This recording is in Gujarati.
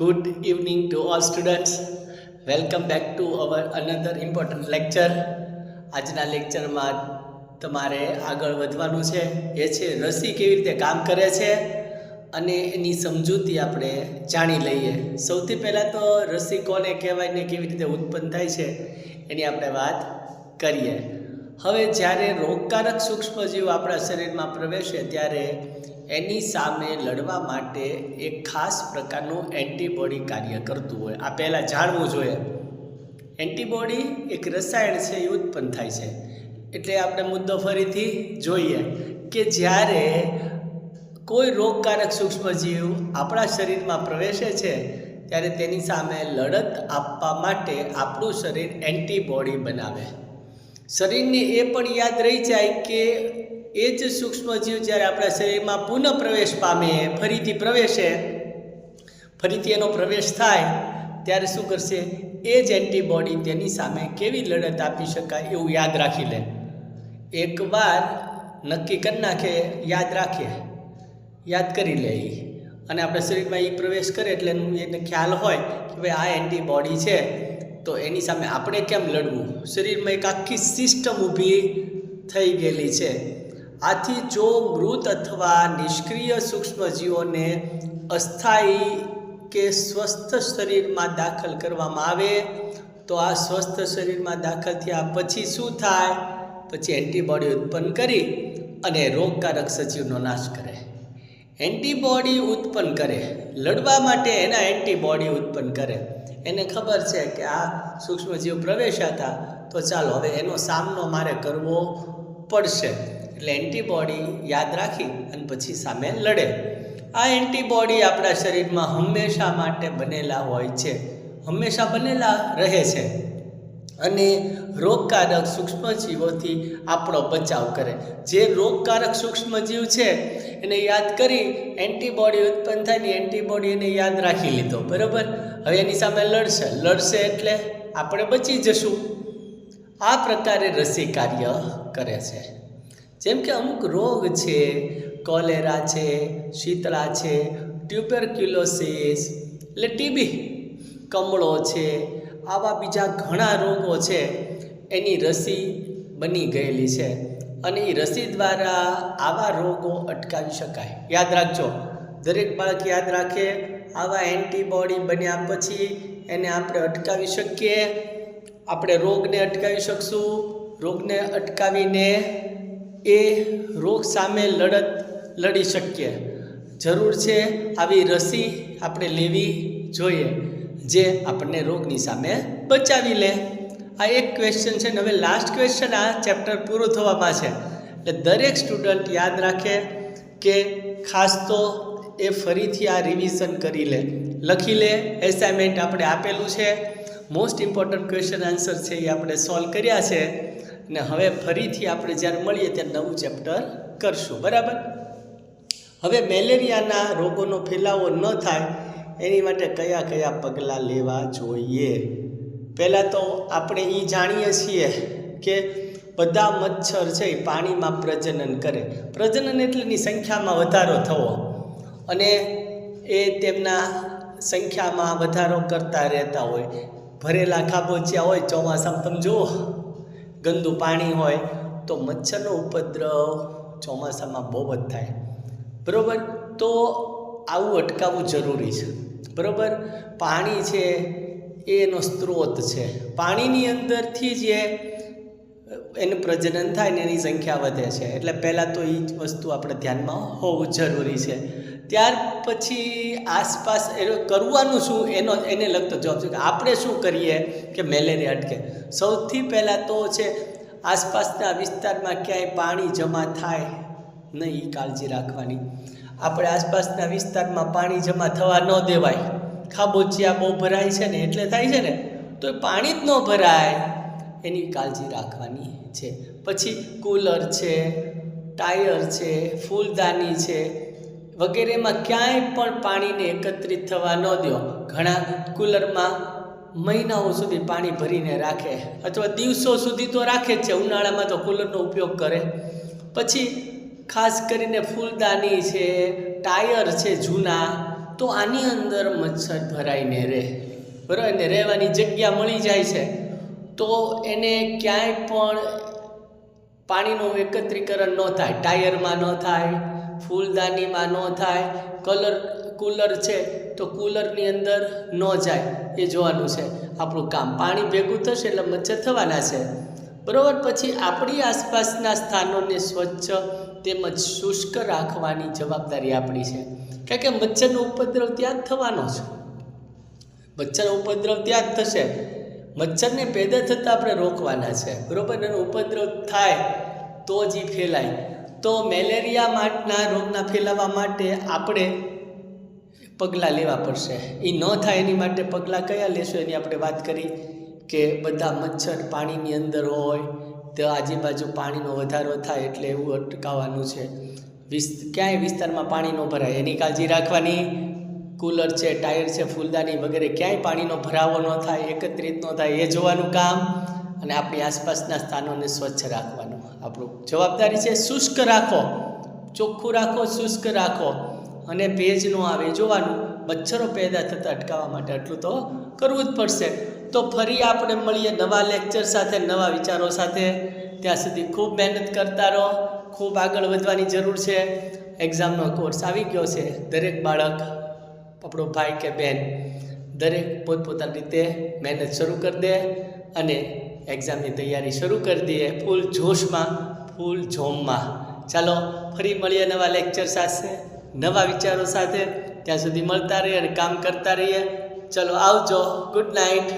Good evening to all students. Welcome back to our another important lecture. આજના લેક્ચરમાં તમારે આગળ વધવાનું છે એ છે રસી કેવી રીતે કામ કરે છે અને એની સમજૂતી આપણે જાણી લઈએ. સૌથી પહેલાં તો રસી કોને કહેવાય ને કેવી રીતે ઉત્પન્ન થાય છે એની આપણે વાત કરીએ. હવે જ્યારે રોગકારક સૂક્ષ્મજીવ આપણા શરીરમાં પ્રવેશે ત્યારે એની સામે લડવા માટે એક ખાસ પ્રકારનું એન્ટીબોડી કાર્ય કરતું હોય. આ પહેલાં જાણવું જોઈએ. એન્ટીબોડી એક રસાયણ છે એ ઉત્પન્ન થાય છે. એટલે આપણે મુદ્દો ફરીથી જોઈએ કે જ્યારે કોઈ રોગકારક સૂક્ષ્મજીવ આપણા શરીરમાં પ્રવેશે છે ત્યારે તેની સામે લડત આપવા માટે આપણું શરીર એન્ટીબોડી બનાવે. શરીરને એ પણ યાદ રહી જાય કે એ જ સૂક્ષ્મજીવ જ્યારે આપણા શરીરમાં પુનઃ પ્રવેશ પામે, ફરીથી પ્રવેશે, ફરીથી એનો પ્રવેશ થાય ત્યારે શું કરશે? એ જ એન્ટીબોડી તેની સામે કેવી લડત આપી શકાય એવું યાદ રાખી લે. એકવાર નક્કી કરી નાખે, યાદ કરી લે અને આપણા શરીરમાં એ પ્રવેશ કરે એટલે એને ખ્યાલ હોય કે ભાઈ આ એન્ટીબોડી છે તો એની સામે આપણે કેમ લડવું. શરીરમાં એક આખી સિસ્ટમ ઊભી થઈ ગયેલી છે. આથી જો મૃત અથવા નિષ્ક્રિય સૂક્ષ્મજીવોને અસ્થાયી કે સ્વસ્થ શરીરમાં દાખલ કરવામાં આવે તો આ સ્વસ્થ શરીરમાં દાખલ થયા પછી શું થાય? પછી એન્ટીબોડી ઉત્પન્ન કરી અને રોગકારક સજીવનો નાશ કરે. એન્ટીબોડી ઉત્પન્ન કરે, લડવા માટે એના એન્ટીબોડી ઉત્પન્ન કરે. એને ખબર છે કે આ સૂક્ષ્મજીવ પ્રવેશ્યા હતા તો ચાલો હવે એનો સામનો મારે કરવો પડશે. એટલે એન્ટીબોડી યાદ રાખી અને પછી સામે લડે. આ એન્ટીબોડી આપણા શરીરમાં હંમેશા માટે બનેલા હોય છે, હંમેશા બનેલા રહે છે અને રોગકારક સૂક્ષ્મજીવોથી આપણો બચાવ કરે. જે રોગકારક સૂક્ષ્મજીવ છે એને યાદ કરી એન્ટીબોડી ઉત્પન્ન થાય ને એન્ટીબોડી એને યાદ રાખી લીધો, બરાબર. હવે એની સામે લડશે એટલે આપણે બચી જશું. આ પ્રકારે રસી કાર્ય કરે છે. જેમ કે અમુક રોગ છે, કોલેરા છે, શીતળા છે, ટ્યુબરક્યુલોસિસ એટલે ટીબી, કમળો છે, આવા બીજા ઘણા રોગો છે એની રસી બની ગયેલી છે અને એ રસી દ્વારા આવા રોગો અટકાવી શકાય. યાદ રાખજો, દરેક બાળક યાદ રાખે, આવા એન્ટીબોડી બન્યા પછી એને આપણે અટકાવી શકીએ. આપણે રોગને અટકાવી શકશું. રોગને અટકાવીને એ રોગ સામે લડી શકીએ. જરૂર છે આવી રસી આપણે લેવી જોઈએ જે આપણને રોગની સામે બચાવી લે. આ એક ક્વેશ્ચન છે ને હવે લાસ્ટ ક્વેશ્ચન આ ચેપ્ટર પૂરું થવામાં છે એટલે દરેક સ્ટુડન્ટ યાદ રાખે કે ખાસ તો એ ફરીથી આ રિવિઝન કરી લે, લખી લે. એસાઇનમેન્ટ આપણે આપેલું છે, મોસ્ટ ઇમ્પોર્ટન્ટ ક્વેશ્ચન આન્સર છે એ આપણે સોલ્વ કર્યા છે ને હવે ફરીથી આપણે જ્યારે મળીએ ત્યારે નવું ચેપ્ટર કરશું, બરાબર. હવે મેલેરિયાના રોગોનો ફેલાવો ન થાય એની માટે કયા કયા પગલાં લેવા જોઈએ? પહેલાં તો આપણે એ જાણીએ છીએ કે બધા મચ્છર છે એ પાણીમાં પ્રજનન કરે. પ્રજનન એટલે એની સંખ્યામાં વધારો થવો અને એ તેમના સંખ્યામાં વધારો કરતા રહેતા હોય. ભરેલા ખાબોચિયા હોય ચોમાસામાં તમે જુઓ, ગંદુ પાણી હોય તો મચ્છરનો ઉપદ્રવ ચોમાસામાં બહુ જ થાય, બરાબર. તો આવું અટકાવવું જરૂરી છે, બરાબર. પાણી છે એનો સ્ત્રોત છે. પાણીની અંદરથી જ એનું પ્રજનન થાય ને એની સંખ્યા વધે છે. એટલે પહેલાં તો એ જ વસ્તુ આપણે ધ્યાનમાં હોવું જરૂરી છે. ત્યાર પછી આસપાસ કરવાનું શું એને લગતો જવાબ છે કે આપણે શું કરીએ કે મેલેરિયા અટકે. સૌથી પહેલાં તો છે આસપાસના વિસ્તારમાં ક્યાંય પાણી જમા થાય નહીં એ કાળજી રાખવાની. આપણે આસપાસના વિસ્તારમાં પાણી જમા થવા ન દેવાય. ખાબોચિયા બહુ ભરાય છે ને એટલે થાય છે ને, તો પાણી જ ન ભરાય એની કાળજી રાખવાની છે. પછી કુલર છે, ટાયર છે, ફૂલદાની છે વગેરેમાં ક્યાંય પણ પાણીને એકત્રિત થવા ન દો. ઘણા કુલરમાં મહિનાઓ સુધી પાણી ભરીને રાખે અથવા દિવસો સુધી તો રાખે જ છે. ઉનાળામાં તો કુલરનો ઉપયોગ કરે. પછી ખાસ કરીને ફૂલદાની છે, ટાયર છે જૂના, તો આની અંદર મચ્છર ભરાઈને રહે, બરાબર, એને રહેવાની જગ્યા મળી જાય છે તો એને ક્યાંય પણ પાણીનું એકત્રીકરણ ન થાય, ટાયરમાં ન થાય, ફૂલદાનીમાં ન થાય, કુલર છે તો કુલરની અંદર ન જાય, એ જોવાનું છે આપણું કામ. પાણી ભેગું થશે એટલે મચ્છર થવાના છે, બરાબર. પછી આપણી આસપાસના સ્થાનોને સ્વચ્છ તેમજ શુષ્ક રાખવાની જવાબદારી આપણી છે, કારણ કે મચ્છરનો ઉપદ્રવ ત્યાં જ થવાનો છે, મચ્છરનો ઉપદ્રવ ત્યાં જ થશે. મચ્છરને પેદા થતાં આપણે રોકવાના છે, બરાબર. એનો ઉપદ્રવ થાય તો જ એ ફેલાય. તો મેલેરિયાના રોગના ફેલાવા માટે આપણે પગલાં લેવા પડશે. એ ન થાય એની માટે પગલાં કયા લેશું એની આપણે વાત કરી કે બધા મચ્છર પાણીની અંદર હોય તો આજુબાજુ પાણીનો વધારો થાય એટલે એવું અટકાવવાનું છે. ક્યાંય વિસ્તારમાં પાણી ન ભરાય એની કાળજી રાખવાની. કુલર છે, ટાયર છે, ફૂલદાની વગેરે ક્યાંય પાણીનો ભરાવો ન થાય, એકત્રિત ન થાય એ જોવાનું કામ. અને આપણી આસપાસના સ્થાનોને સ્વચ્છ રાખવાનું આપણું જવાબદારી છે. શુષ્ક રાખો, ચોખ્ખું રાખો, શુષ્ક રાખો અને ભેજ ન આવે જોવાનું. મચ્છરો પેદા થતાં અટકાવવા માટે આટલું તો કરવું જ પડશે. તો ફરી આપણે મળીએ નવા લેક્ચર સાથે, નવા વિચારો સાથે. ત્યાં સુધી ખૂબ મહેનત કરતા રહો, ખૂબ આગળ વધવાની જરૂર છે. એક્ઝામનો કોર્સ આવી ગયો છે. દરેક બાળક, આપણો ભાઈ કે બહેન, દરેક પોતપોતાની રીતે મહેનત શરૂ કરી દે અને એક્ઝામની તૈયારી શરૂ કરી દઈએ ફૂલ જોશમાં, ફૂલ જોમમાં. ચાલો ફરી મળીએ નવા લેક્ચર સાથે, નવા વિચારો સાથે. ત્યાં સુધી મળતા રહીએ અને કામ કરતા રહીએ. ચલો આવજો. Good night.